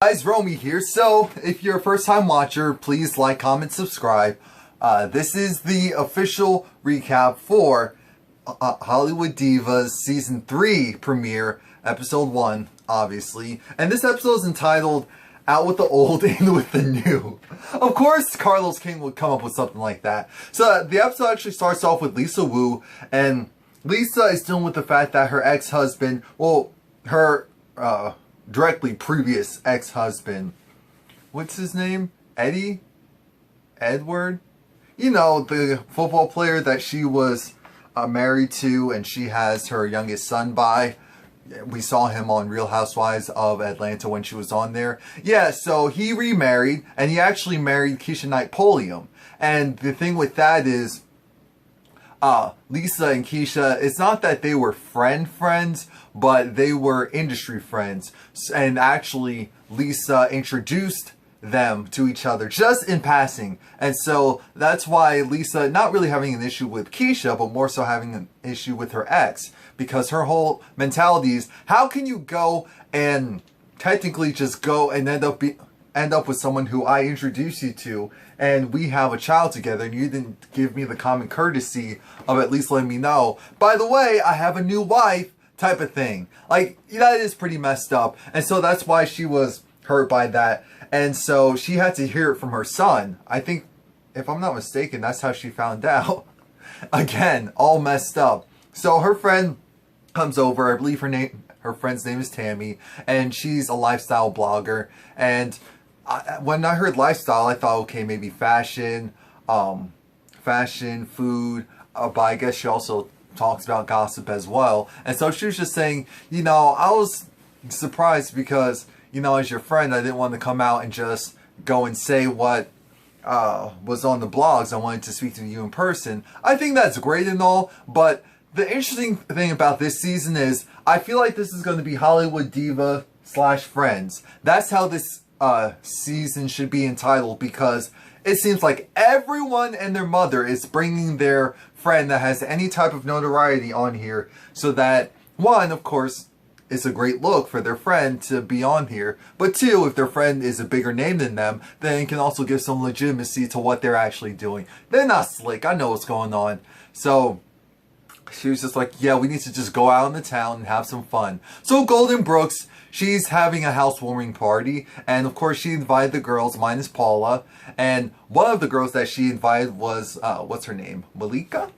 Guys, Romie here. So, if you're a first-time watcher, please like, comment, subscribe. This is the official recap for Hollywood Divas Season 3 premiere, Episode 1, obviously. And this episode is entitled, Out with the Old, In with the New. Of course, Carlos King would come up with something like that. So, the episode actually starts off with Lisa Wu, and Lisa is dealing with the fact that her ex-husband, well, her, directly previous ex-husband, what's his name? Eddie? Edward? You know, the football player that she was married to and she has her youngest son by. We saw him on Real Housewives of Atlanta when she was on there. Yeah, so he remarried and he actually married Keisha Knight Pulliam. And the thing with that is, Lisa and Keisha, it's not that they were friends, but they were industry friends. And actually, Lisa introduced them to each other just in passing. And so that's why Lisa not really having an issue with Keisha, but more so having an issue with her ex. Because her whole mentality is, how can you go and technically just go and end up with someone who I introduced you to, and we have a child together, and you didn't give me the common courtesy of at least letting me know, by the way, I have a new wife, type of thing. Like, that is pretty messed up. And so that's why she was hurt by that. And so she had to hear it from her son. I think, if I'm not mistaken, that's how she found out. Again, all messed up. So her friend comes over, I believe her friend's name is Tammy, and she's a lifestyle blogger. And when I heard lifestyle, I thought, okay, maybe fashion, food, but I guess she also talks about gossip as well. And so she was just saying, you know, I was surprised because, you know, as your friend, I didn't want to come out and just go and say what was on the blogs. I wanted to speak to you in person. I think that's great and all, but the interesting thing about this season is I feel like this is going to be Hollywood Diva / Friends. That's how this season should be entitled, because it seems like everyone and their mother is bringing their friend that has any type of notoriety on here, so that one, of course, it's a great look for their friend to be on here, but two, if their friend is a bigger name than them, then it can also give some legitimacy to what they're actually doing. They're not slick, I know what's going on. So she was just like, yeah, we need to just go out in the town and have some fun. So Golden Brooks, she's having a housewarming party, and of course she invited the girls, minus Paula, and one of the girls that she invited was, what's her name? Malika?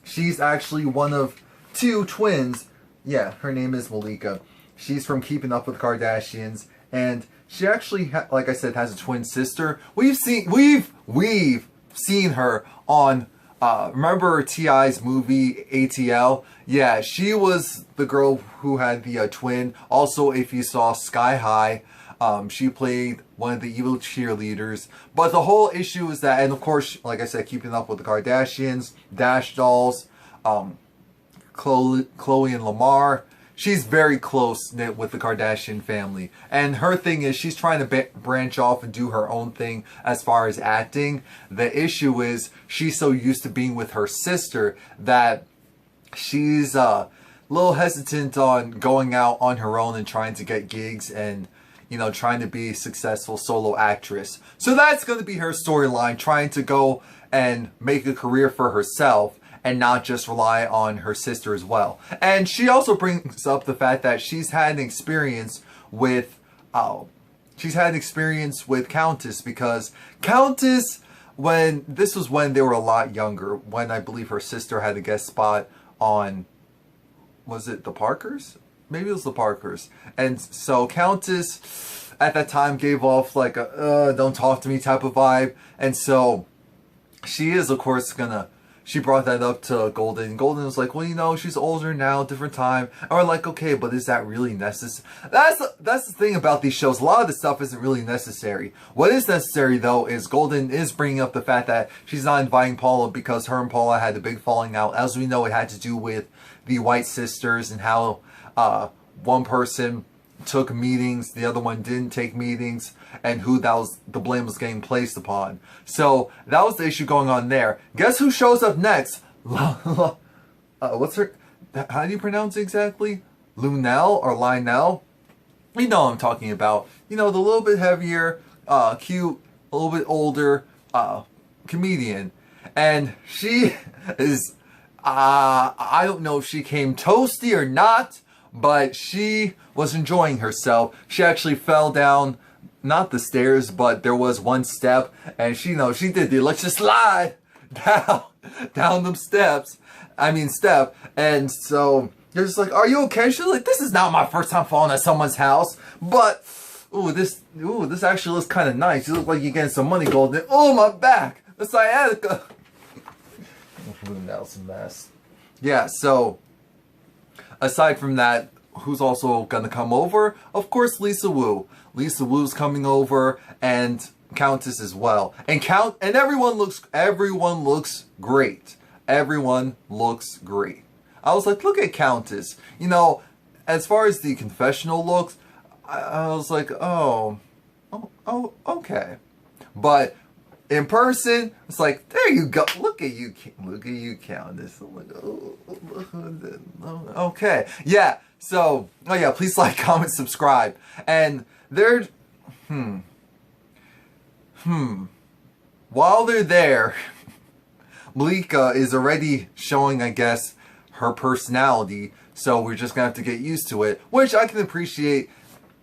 She's actually one of two twins. Yeah, her name is Malika. She's from Keeping Up with Kardashians, and she actually, like I said, has a twin sister. We've seen her on, remember T.I.'s movie ATL? Yeah, she was the girl who had the twin. Also, if you saw Sky High, she played one of the evil cheerleaders. But the whole issue is that, and of course, like I said, Keeping Up with the Kardashians, Dash Dolls, Khloe and Lamar. She's very close-knit with the Kardashian family. And her thing is she's trying to branch off and do her own thing as far as acting. The issue is she's so used to being with her sister that she's a little hesitant on going out on her own and trying to get gigs and, you know, trying to be a successful solo actress. So that's going to be her storyline, trying to go and make a career for herself and not just rely on her sister as well. And she also brings up the fact that she's had an experience with Countess, because Countess, when they were a lot younger, when I believe her sister had a guest spot on, was it the Parkers? Maybe it was the Parkers. And so Countess at that time gave off like a don't talk to me type of vibe. And so she is, of course, she brought that up to Golden. Golden was like, well, you know, she's older now, different time. And we're like, okay, but is that really necessary? That's the thing about these shows. A lot of the stuff isn't really necessary. What is necessary, though, is Golden is bringing up the fact that she's not inviting Paula because her and Paula had a big falling out. As we know, it had to do with the White sisters and how one person took meetings, the other one didn't take meetings, and who the blame was getting placed upon. So that was the issue going on there. Guess who shows up next? What's her? How do you pronounce it exactly? Lunel or Lionel? You know what I'm talking about. You know, the little bit heavier, cute, a little bit older comedian. And she is, I don't know if she came toasty or not, but she was enjoying herself. She actually fell down, not the stairs, but there was one step, and she, you know, she did the let's just slide down them steps. Step. And so you're just like, are you okay? She's like, this is not my first time falling at someone's house, but this actually looks kind of nice. You look like you're getting some money, Golden. Oh, my back, the sciatica. That was a mess. Yeah, so aside from that, who's also gonna come over? Of course, Lisa Wu. Lisa Wu's coming over, and Countess as well. And everyone looks great. Everyone looks great. I was like, look at Countess. You know, as far as the confessional looks, I was like, oh, okay. But in person, it's like, there you go. Look at you, Countess. I'm like, oh, okay. Yeah, so, oh yeah, please like, comment, subscribe. And they're, while they're there, Malika is already showing, I guess, her personality. So we're just gonna have to get used to it, which I can appreciate.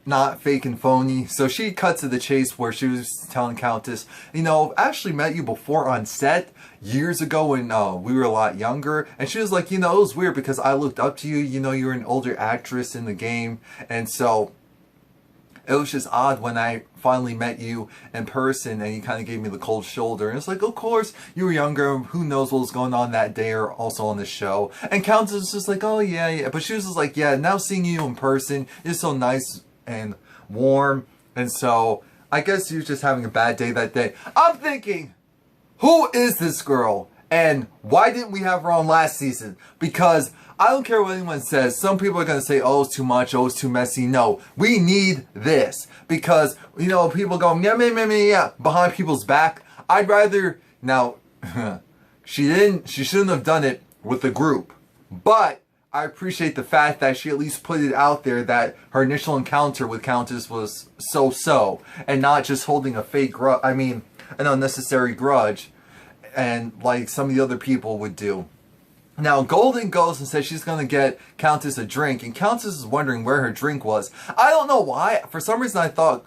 Not fake and phony. So she cut to the chase where she was telling Countess, you know, I actually met you before on set years ago when we were a lot younger. And she was like, you know, it was weird because I looked up to you. You know, you're an older actress in the game. And so it was just odd when I finally met you in person and you kind of gave me the cold shoulder. And it's like, of course, you were younger. Who knows what was going on that day or also on the show. And Countess was just like, oh, yeah. But she was just like, yeah, now seeing you in person is so nice and warm. And so I guess you're just having a bad day that day. I'm thinking, who is this girl? And why didn't we have her on last season? Because I don't care what anyone says. Some people are going to say, oh, it's too much. Oh, it's too messy. No, we need this. Because, you know, people going, yeah, behind people's back. I'd rather, now, she shouldn't have done it with the group. But I appreciate the fact that she at least put it out there that her initial encounter with Countess was so-so. And not just holding a fake grudge, an unnecessary grudge. And like some of the other people would do. Now, Golden goes and says she's going to get Countess a drink. And Countess is wondering where her drink was. I don't know why. For some reason, I thought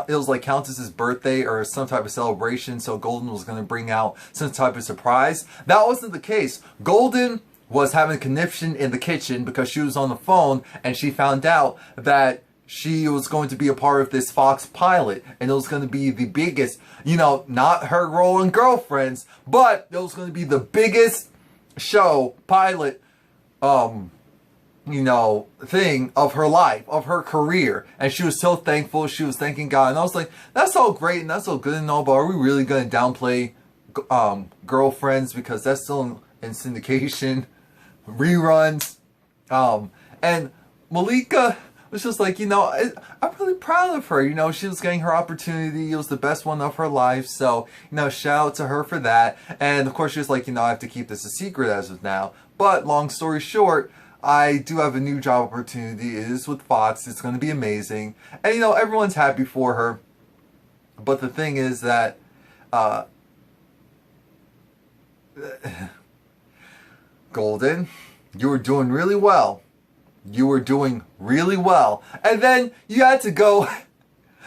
it was like Countess's birthday or some type of celebration. So Golden was going to bring out some type of surprise. That wasn't the case. Golden was having a conniption in the kitchen because she was on the phone. And she found out that she was going to be a part of this Fox pilot. And it was going to be the biggest, you know, not her role in Girlfriends. But it was going to be the biggest show pilot thing of her life, of her career. And she was so thankful. She was thanking God. And I was like, that's all great and that's all good and all, but are we really going to downplay Girlfriends because that's still in syndication reruns? And Malika was just like, you know, I'm really proud of her. You know, she was getting her opportunity. It was the best one of her life. So, you know, shout out to her for that. And of course, she was like, you know, I have to keep this a secret as of now. But long story short, I do have a new job opportunity. It is with Fox. It's going to be amazing. And, you know, everyone's happy for her. But the thing is that, Golden, you were doing really well. You were doing really well. And then you had to go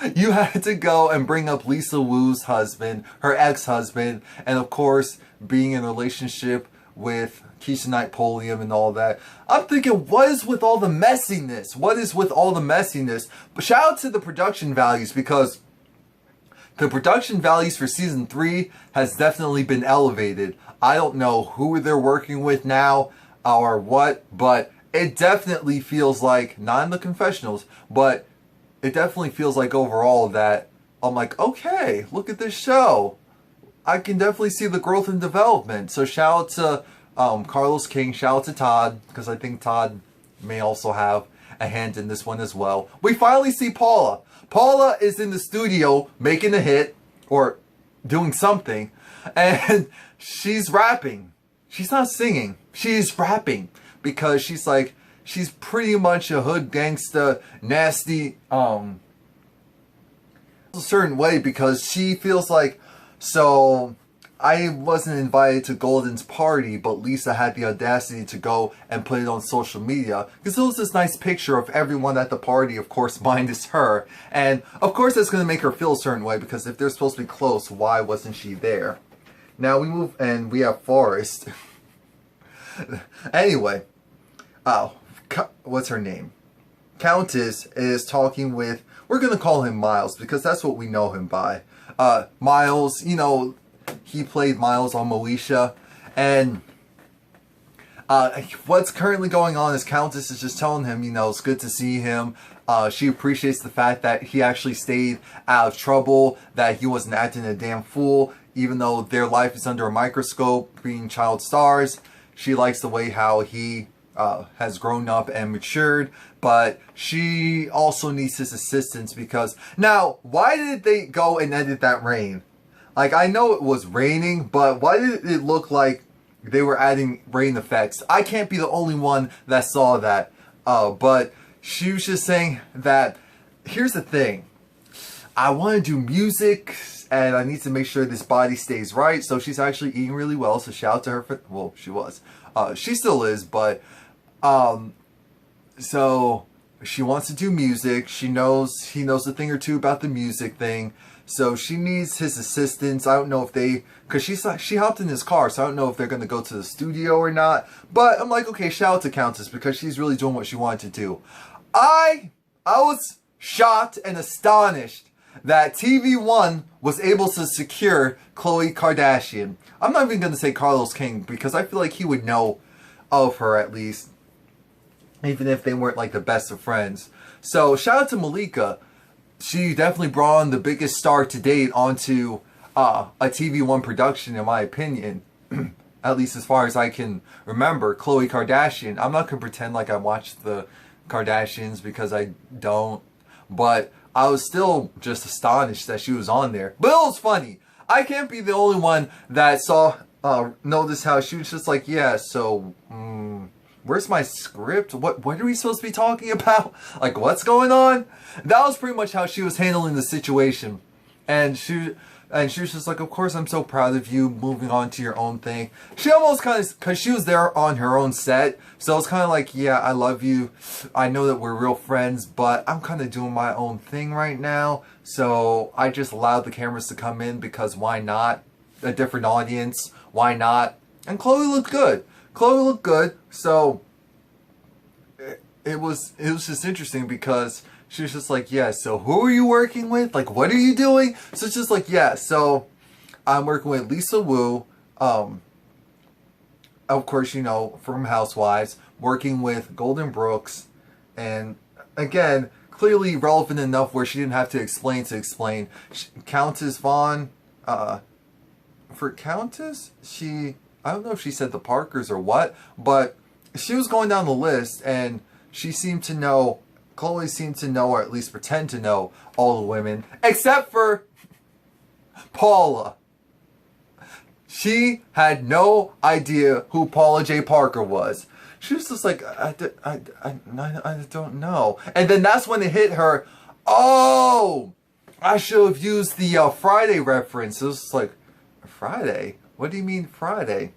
and bring up Lisa Wu's husband, her ex-husband, and of course, being in a relationship with Keisha Knight Polium and all that. I'm thinking, what is with all the messiness? What is with all the messiness? But shout out to the production values, because the production values for season 3 has definitely been elevated. I don't know who they're working with now or what, but it definitely feels like, not in the confessionals, but it definitely feels like overall that I'm like, okay, look at this show. I can definitely see the growth and development. So shout out to Carlos King, shout out to Todd, because I think Todd may also have a hand in this one as well. We finally see Paula. Paula is in the studio making a hit, or doing something, and she's rapping. She's not singing. She's rapping. Because she's like, she's pretty much a hood gangsta, nasty, a certain way because she feels like, so I wasn't invited to Golden's party, but Lisa had the audacity to go and put it on social media because there was this nice picture of everyone at the party, of course, minus her. And of course that's going to make her feel a certain way because if they're supposed to be close, why wasn't she there? Now we move and we have Forrest. Anyway, what's her name? Countess is talking with, we're going to call him Miles because that's what we know him by. Miles, you know, he played Miles on Moesha, and what's currently going on is Countess is just telling him, you know, it's good to see him. She appreciates the fact that he actually stayed out of trouble, that he wasn't acting a damn fool, even though their life is under a microscope, being child stars. She likes the way how he has grown up and matured, but she also needs his assistance because, now, why did they go and edit that rain? Like, I know it was raining, but why did it look like they were adding rain effects? I can't be the only one that saw that. But she was just saying that, here's the thing. I want to do music, and I need to make sure this body stays right. So she's actually eating really well, so shout out to her for, well, she was. She still is, but, so she wants to do music. He knows a thing or two about the music thing. So she needs his assistance. I don't know if they, because she hopped in his car, so I don't know if they're going to go to the studio or not. But I'm like, okay, shout out to Countess because she's really doing what she wanted to do. I was shocked and astonished that TV1 was able to secure Khloe Kardashian. I'm not even going to say Carlos King because I feel like he would know of her at least, even if they weren't like the best of friends. So shout out to Malika. She definitely brought on the biggest star to date onto a TV1 production, in my opinion. At least as far as I can remember. Khloe Kardashian. I'm not going to pretend like I watched the Kardashians because I don't. But I was still just astonished that she was on there. But it was funny. I can't be the only one that noticed how she was just like, yeah, so, where's my script? What are we supposed to be talking about? Like, what's going on? That was pretty much how she was handling the situation. And she was just like, of course, I'm so proud of you moving on to your own thing. She almost kind of, because she was there on her own set. So it's kind of like, yeah, I love you. I know that we're real friends, but I'm kind of doing my own thing right now. So I just allowed the cameras to come in because why not? A different audience. Why not? And Khloe looked good. Khloe looked good. So it was just interesting because she was just like, yeah, so who are you working with? Like, what are you doing? So it's just like, yeah, so I'm working with Lisa Wu, of course, you know, from Housewives, working with Golden Brooks, and again, clearly relevant enough where she didn't have to explain. Countess Vaughn, for Countess, I don't know if she said the Parkers or what, but she was going down the list, and she seemed to know, Khloe seemed to know, or at least pretend to know, all the women, except for Paula. She had no idea who Paula J. Parker was. She was just like, I don't know. And then that's when it hit her, oh, I should have used the Friday reference. It was just like, Friday? What do you mean Friday?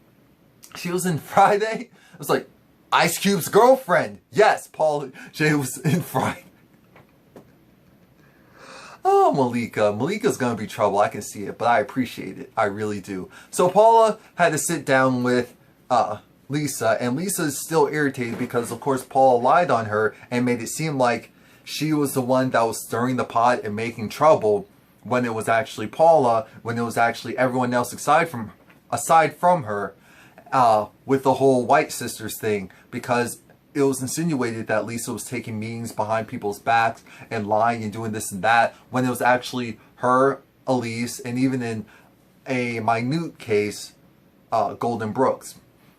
She was in Friday? It was like, Ice Cube's girlfriend. Yes, Paula J was in Friday. Oh, Malika. Malika's gonna be trouble. I can see it, but I appreciate it. I really do. So Paula had to sit down with Lisa, and Lisa is still irritated because, of course, Paula lied on her and made it seem like she was the one that was stirring the pot and making trouble when it was actually Paula, when it was actually everyone else aside from her. With the whole White Sisters thing, because it was insinuated that Lisa was taking meetings behind people's backs and lying and doing this and that, when it was actually her, Elise, and even in a minute case, Golden Brooks.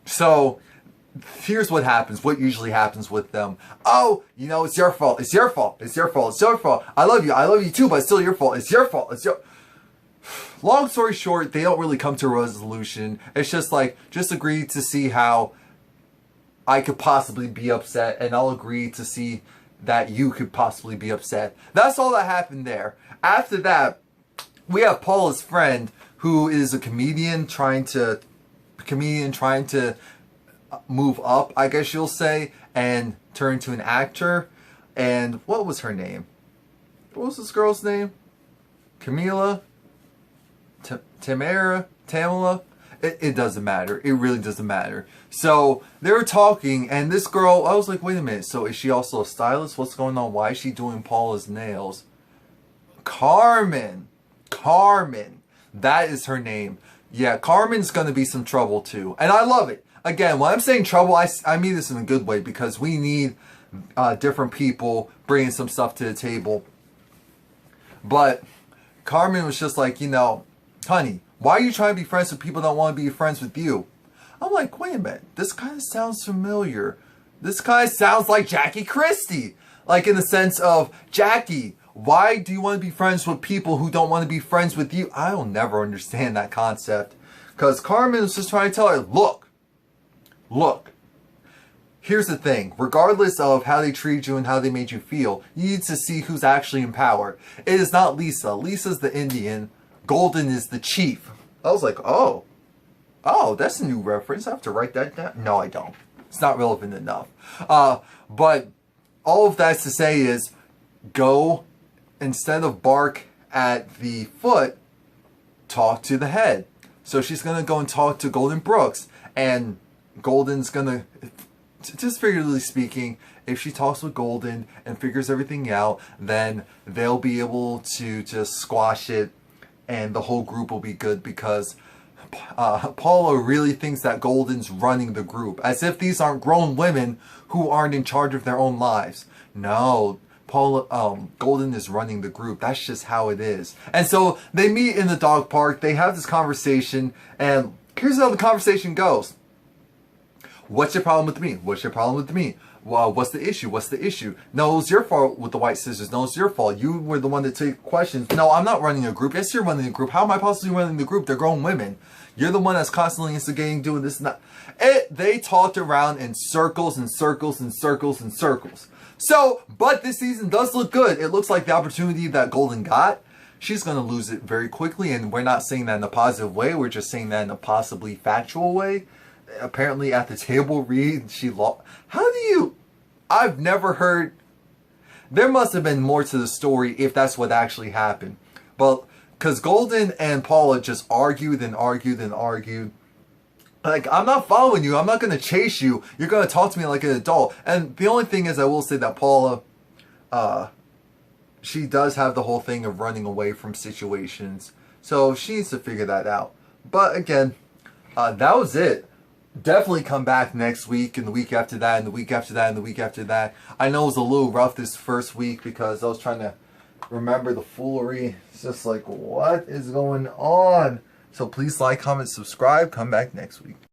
So here's what happens, what usually happens with them. Oh, you know, it's your fault, it's your fault, it's your fault, it's your fault. I love you too, but it's still your fault, it's your fault, it's your... Long story short, they don't really come to a resolution. It's just like, just agree to see how I could possibly be upset, and I'll agree to see that you could possibly be upset. That's all that happened there. After that, we have Paula's friend, who is a comedian trying to move up, I guess you'll say, and turn into an actor. And what was her name? What was this girl's name? Camila? Tamala? It doesn't matter. It really doesn't matter. So they were talking, and this girl, I was like, wait a minute. So is she also a stylist? What's going on? Why is she doing Paula's nails? Carmen. Carmen. That is her name. Yeah, Carmen's going to be some trouble too. And I love it. Again, when I'm saying trouble, I mean this in a good way, because we need different people bringing some stuff to the table. But Carmen was just like, you know, honey, why are you trying to be friends with people that don't want to be friends with you? I'm like, wait a minute, this kind of sounds familiar. This kind of sounds like Jackie Christie. Like, in the sense of, Jackie, why do you want to be friends with people who don't want to be friends with you? I'll never understand that concept. Because Carmen was just trying to tell her, look, here's the thing. Regardless of how they treated you and how they made you feel, you need to see who's actually in power. It is not Lisa. Lisa's the Indian. Golden is the chief. I was like, oh, that's a new reference. I have to write that down. No, I don't. It's not relevant enough. But all of that's to say is, go, instead of bark at the foot, talk to the head. So she's going to go and talk to Golden Brooks. And Golden's going to, just figuratively speaking, if she talks with Golden and figures everything out, then they'll be able to just squash it, and the whole group will be good, because Paula really thinks that Golden's running the group, as if these aren't grown women who aren't in charge of their own lives. No, Golden is running the group. That's just how it is. And so they meet in the dog park. They have this conversation, and here's how the conversation goes. What's your problem with me? What's your problem with me? Well, what's the issue? What's the issue? No, it's your fault with the white scissors. No, it's your fault. You were the one that took questions. No, I'm not running a group. Yes, you're running a group. How am I possibly running the group? They're grown women. You're the one that's constantly instigating, doing this and that. They talked around in circles and circles and circles and circles. So, but this season does look good. It looks like the opportunity that Golden got, she's going to lose it very quickly. And we're not saying that in a positive way. We're just saying that in a possibly factual way. Apparently at the table read, she lost. How do you... I've never heard... There must have been more to the story if that's what actually happened. But, because Golden and Paula just argued and argued and argued. Like, I'm not following you. I'm not going to chase you. You're going to talk to me like an adult. And the only thing is, I will say that Paula, she does have the whole thing of running away from situations. So she needs to figure that out. But again, that was it. Definitely come back next week, and the week after that, and the week after that, and the week after that. I know it was a little rough this first week because I was trying to remember the foolery. It's just like, what is going on? So please like, comment, subscribe. Come back next week.